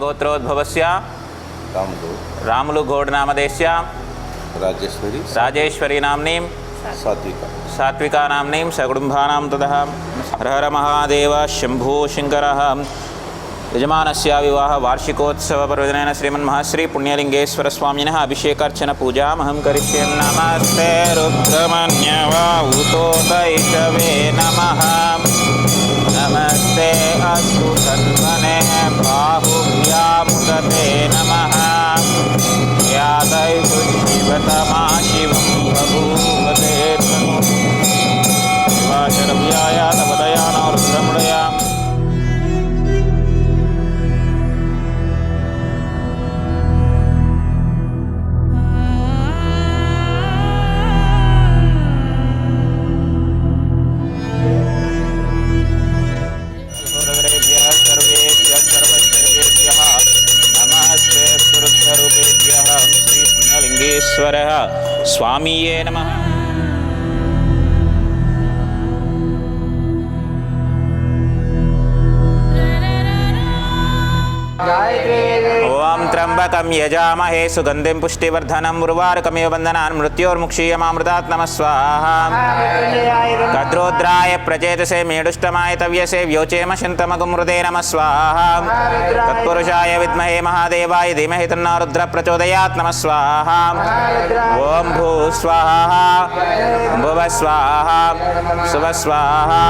गोत्रोद्भवस्य रामुलु गौड नामधेयस्य राजेश्वरी नाम्नीं सात्विका नाम्नीं सकुटुम्बानां ततः हर हर महादेव शंभो शंकरः। यजमानस्य विवाह वार्षिकोत्सव पर्वदिनेन श्रीमन्महाश्री पुण्यलिंगेश्वर स्वामिनः अभिषेकार्चन पूजामहं करिष्ये। नमस्ते रुद्रमन्यवाहुतोतैषवे नमः। नमस्ते अस्तु तन्वने बाहुभ्यामुदते नमः। यादैषु शिवतमा शिवं बभूवते शिवाशरव्याय तवदयानो रुद्रमुडया। स्वामीये नमः। ओम त्र्यंबकं यजामहे सुगंधिं पुष्टिवर्धनम् उर्वारुकमिव बन्धनान् मृत्योर्मुक्षीयमामृतात् नमः स्वाहा। कद्रोद्राय प्रचेतसे मेडुष्टमाय तव्यसे व्योचेम शिन्तमगुमृते नमः स्वाहा। तत्पुरुषाय विद्महे महादेवाय धीमहि तन्नो रुद्रः प्रचोदयात् नमः स्वाहा। ओम भू स्वाहा भुव स्वाहा सुव स्वाहा।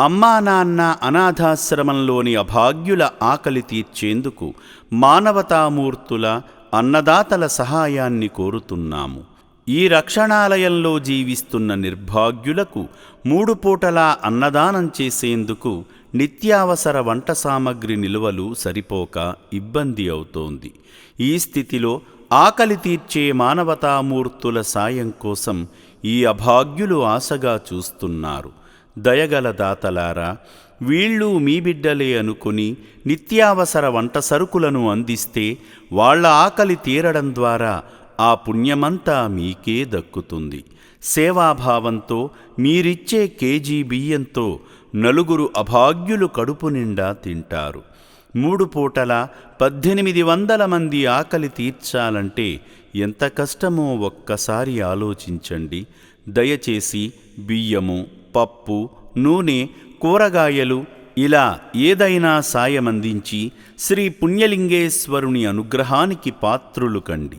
అమ్మా నాన్న అనాథాశ్రమంలోని అభాగ్యుల ఆకలి తీర్చేందుకు మానవతామూర్తుల అన్నదాతల సహాయాన్ని కోరుతున్నాము. ఈ రక్షణాలయంలో జీవిస్తున్న నిర్భాగ్యులకు 3 పూటలా అన్నదానం చేసేందుకు నిత్యావసర వంట సామగ్రి నిల్వలు సరిపోక ఇబ్బంది అవుతోంది. ఈ స్థితిలో ఆకలి తీర్చే మానవతామూర్తుల సాయం కోసం ఈ అభాగ్యులు ఆశగా చూస్తున్నారు. దయగల దాతలారా, వీళ్ళు మీ బిడ్డలే అనుకుని నిత్యావసర వంట సరుకులను అందిస్తే వాళ్ల ఆకలి తీరడం ద్వారా ఆ పుణ్యమంతా మీకే దక్కుతుంది. సేవాభావంతో మీరిచ్చే కేజీ బియ్యంతో 4 అభాగ్యులు కడుపు నిండా తింటారు. 3 పూటల 1800 మంది ఆకలి తీర్చాలంటే ఎంత కష్టమో ఒక్కసారి ఆలోచించండి. దయచేసి బియ్యము, పప్పు, నూనె, కూరగాయలు ఇలా ఏదైనా సాయమందించి శ్రీ పుణ్యలింగేశ్వరుని అనుగ్రహానికి పాత్రులు కండి.